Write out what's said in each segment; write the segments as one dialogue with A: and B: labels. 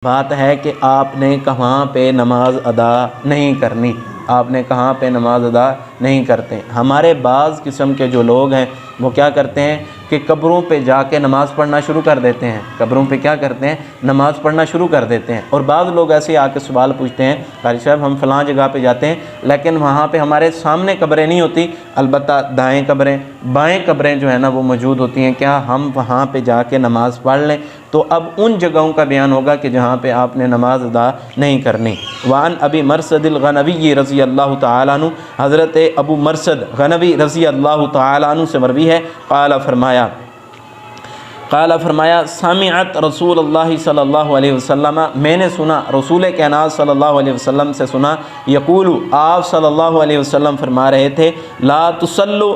A: بات ہے کہ آپ نے کہاں پہ نماز ادا نہیں کرنی، آپ نے کہاں پہ نماز ادا نہیں کرتے۔ ہمارے بعض قسم کے جو لوگ ہیں وہ کیا کرتے ہیں کہ قبروں پہ جا کے نماز پڑھنا شروع کر دیتے ہیں، قبروں پہ کیا کرتے ہیں، نماز پڑھنا شروع کر دیتے ہیں۔ اور بعض لوگ ایسے آ کے سوال پوچھتے ہیں، قاری صاحب ہم فلاں جگہ پہ جاتے ہیں لیکن وہاں پہ ہمارے سامنے قبریں نہیں ہوتی، البتہ دائیں قبریں بائیں قبریں جو ہیں نا وہ موجود ہوتی ہیں، کیا ہم وہاں پہ جا کے نماز پڑھ لیں؟ تو اب ان جگہوں کا بیان ہوگا کہ جہاں پہ آپ نے نماز ادا نہیں کرنی۔ وعن ابی مرثد الغنوی رضی اللہ تعالیٰ عنہ، حضرت ابو مرثد غنوی رضی اللہ تعالیٰ عنہ سے مروی ہے، قال فرمایا سمعت رسول اللہ صلی اللہ علیہ وسلم، میں نے سنا رسول کائنات صلی اللہ علیہ وسلم سے سنا، یقول آپ صلی اللہ علیہ وسلم فرما رہے تھے، لا تصلوا،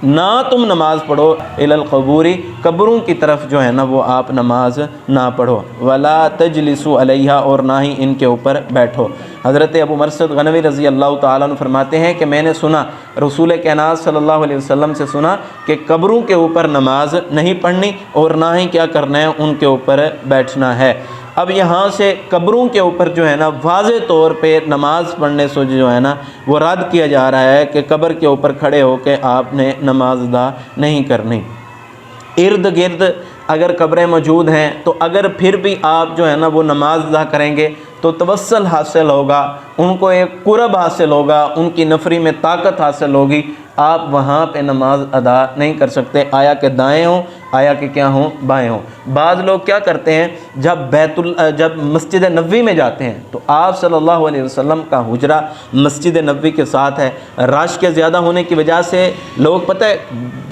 A: نہ تم نماز پڑھو، الی القبور، قبروں کی طرف جو ہے نا وہ آپ نماز نہ پڑھو، ولا تجلسوا علیہا، اور نہ ہی ان کے اوپر بیٹھو۔ حضرت ابو مرثد غنوی رضی اللہ تعالیٰ عنہ فرماتے ہیں کہ میں نے سنا رسول کائنات صلی اللہ علیہ وسلم سے سنا کہ قبروں کے اوپر نماز نہیں پڑھنی اور نہ ہی کیا کرنا ہے، ان کے اوپر بیٹھنا ہے۔ اب یہاں سے قبروں کے اوپر جو ہے نا واضح طور پہ نماز پڑھنے سے جو ہے نا وہ رد کیا جا رہا ہے کہ قبر کے اوپر کھڑے ہو کے آپ نے نماز ادا نہیں کرنی۔ ارد گرد اگر قبریں موجود ہیں تو اگر پھر بھی آپ جو ہے نا وہ نماز ادا کریں گے تو توسل حاصل ہوگا، ان کو ایک قرب حاصل ہوگا، ان کی نفری میں طاقت حاصل ہوگی، آپ وہاں پہ نماز ادا نہیں کر سکتے، آیا کہ دائیں ہوں آیا کہ کیا ہوں، بائیں ہوں۔ بعض لوگ کیا کرتے ہیں، جب مسجد نبوی میں جاتے ہیں تو آپ صلی اللہ علیہ وسلم کا حجرہ مسجد نبوی کے ساتھ ہے، رش کے زیادہ ہونے کی وجہ سے لوگ پتہ ہے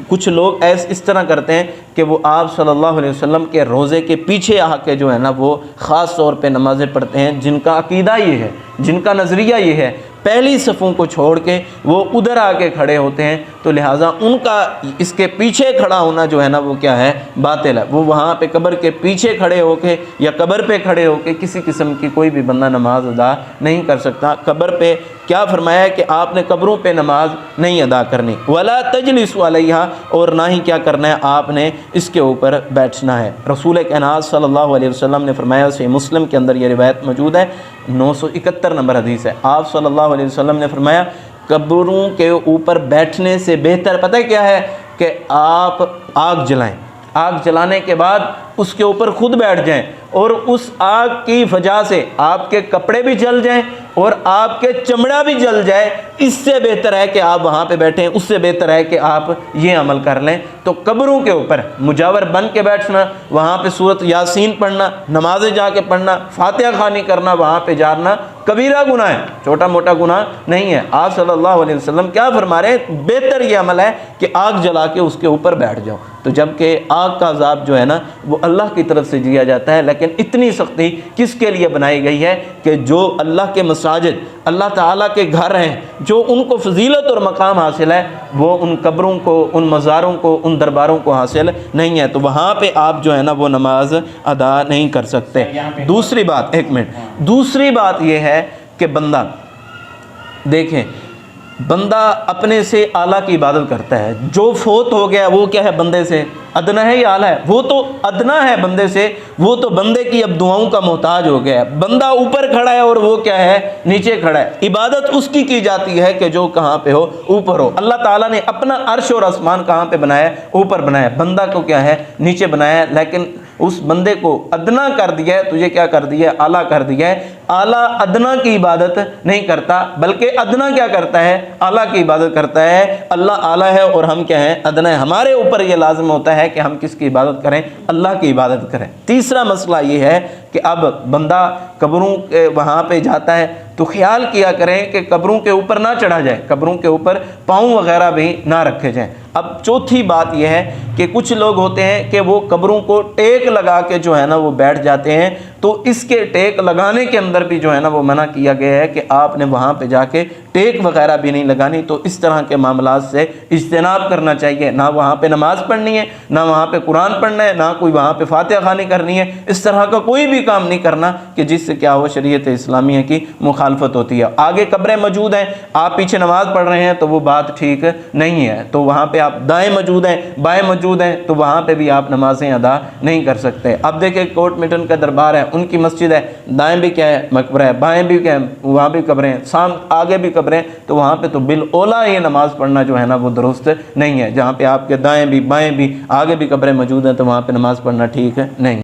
A: کچھ لوگ اس طرح کرتے ہیں کہ وہ آپ صلی اللہ علیہ وسلم کے روضے کے پیچھے آ کے جو ہے نا وہ خاص طور پہ نمازیں پڑھتے ہیں، جن کا عقیدہ یہ ہے، جن کا نظریہ یہ ہے، پہلی صفوں کو چھوڑ کے وہ ادھر آ کے کھڑے ہوتے ہیں، تو لہٰذا ان کا اس کے پیچھے کھڑا ہونا جو ہے نا وہ کیا ہے، باطل ہے۔ وہ وہاں پہ قبر کے پیچھے کھڑے ہو کے یا قبر پہ کھڑے ہو کے کسی قسم کی کوئی بھی بندہ نماز ادا نہیں کر سکتا۔ قبر پہ کیا فرمایا ہے کہ آپ نے قبروں پہ نماز نہیں ادا کرنی، ولا تجلسوا علیہا، اور نہ ہی کیا کرنا ہے، آپ نے اس کے اوپر بیٹھنا ہے۔ رسول کائنات صلی اللہ علیہ وسلم نے فرمایا، صحیح مسلم کے اندر یہ روایت موجود ہے، 971 نمبر حدیث ہے، آپ صلی اللہ علیہ وسلم نے فرمایا قبروں کے اوپر بیٹھنے سے بہتر پتہ کیا ہے کہ آپ آگ جلائیں، آگ جلانے کے بعد اس کے اوپر خود بیٹھ جائیں اور اس آگ کی وجہ سے آپ کے کپڑے بھی جل جائیں اور آپ کے چمڑا بھی جل جائے، اس سے بہتر ہے کہ آپ وہاں پہ بیٹھیں، اس سے بہتر ہے کہ آپ یہ عمل کر لیں۔ تو قبروں کے اوپر مجاور بن کے بیٹھنا، وہاں پہ سورۃ یاسین پڑھنا، نمازیں جا کے پڑھنا، فاتحہ خوانی کرنا، وہاں پہ جانا کبیرہ گناہ ہے، چھوٹا موٹا گناہ نہیں ہے۔ آپ صلی اللہ علیہ وسلم کیا فرما رہے ہیں، بہتر یہ عمل ہے کہ آگ جلا کے اس کے اوپر بیٹھ جاؤ۔ تو جب کہ آگ کا عذاب جو ہے نا وہ اللہ کی طرف سے دیا جاتا ہے، لیکن اتنی سختی کس کے لیے بنائی گئی ہے کہ جو اللہ کے مساجد، اللہ تعالیٰ کے گھر ہیں، جو ان کو فضیلت اور مقام حاصل ہے، وہ ان قبروں کو، ان مزاروں کو، ان درباروں کو حاصل نہیں ہے، تو وہاں پہ آپ جو ہے نا وہ نماز ادا نہیں کر سکتے۔ دوسری بات، ایک منٹ، دوسری بات یہ ہے کہ بندہ دیکھیں، بندہ اپنے سے اعلیٰ کی عبادت کرتا ہے، جو فوت ہو گیا وہ کیا ہے، بندے سے ادنا ہے یا اعلیٰ ہے؟ وہ تو ادنا ہے بندے سے، وہ تو بندے کی اب دعاؤں کا محتاج ہو گیا ہے، بندہ اوپر کھڑا ہے اور وہ کیا ہے، نیچے کھڑا ہے۔ عبادت اس کی جاتی ہے کہ جو کہاں پہ ہو، اوپر ہو۔ اللہ تعالیٰ نے اپنا عرش اور آسمان کہاں پہ بنایا ہے، اوپر بنایا ہے، بندہ کو کیا ہے، نیچے بنایا ہے، لیکن اس بندے کو ادنا کر دیا ہے، تجھے کیا کر دیا ہے، اعلیٰ کر دیا ہے۔ اعلیٰ ادنا کی عبادت نہیں کرتا، بلکہ ادنا کیا کرتا ہے، اعلیٰ کی عبادت کرتا ہے۔ اللہ اعلیٰ ہے اور ہم کیا ہیں، ادنا ہے۔ ہمارے اوپر یہ لازم ہوتا ہے کہ ہم کس کی عبادت کریں، اللہ کی عبادت کریں۔ تیسرا مسئلہ یہ ہے کہ اب بندہ قبروں وہاں پہ جاتا ہے تو خیال کیا کریں کہ قبروں کے اوپر نہ چڑھا جائے، قبروں کے اوپر پاؤں وغیرہ بھی نہ رکھے جائیں۔ اب چوتھی بات یہ ہے کہ کچھ لوگ ہوتے ہیں کہ وہ قبروں کو ٹیک لگا کے جو ہے نا وہ بیٹھ جاتے ہیں، تو اس کے ٹیک لگانے کے اندر بھی جو ہے نا وہ منع کیا گیا ہے کہ آپ نے وہاں پہ جا کے ٹیک وغیرہ بھی نہیں لگانی۔ تو اس طرح کے معاملات سے اجتناب کرنا چاہیے، نہ وہاں پہ نماز پڑھنی ہے، نہ وہاں پہ قرآن پڑھنا ہے، نہ کوئی وہاں پہ فاتحہ خوانی کرنی ہے، اس طرح کا کوئی بھی کام نہیں کرنا کہ جس سے کیا ہو، شریعت اسلامیہ کی مخالفت ہوتی ہے۔ آگے قبریں موجود ہیں، آپ پیچھے نماز پڑھ رہے ہیں تو وہ بات ٹھیک نہیں ہے، تو وہاں پہ آپ دائیں موجود ہیں، بائیں موجود ہیں، تو وہاں پہ بھی آپ نمازیں ادا نہیں کر سکتے۔ اب دیکھیں کوٹ میٹن کا دربار ہے، ان کی مسجد ہے، دائیں بھی کیا ہے مقبرہ ہے، بائیں بھی کیا ہے وہاں بھی قبریں ہیں، آگے بھی قبریں، تو وہاں پہ تو بالاولیٰ یہ نماز پڑھنا جو ہے نا وہ درست نہیں ہے۔ جہاں پہ آپ کے دائیں بھی بائیں بھی آگے بھی قبریں موجود ہیں تو وہاں پہ نماز پڑھنا ٹھیک ہے نہیں۔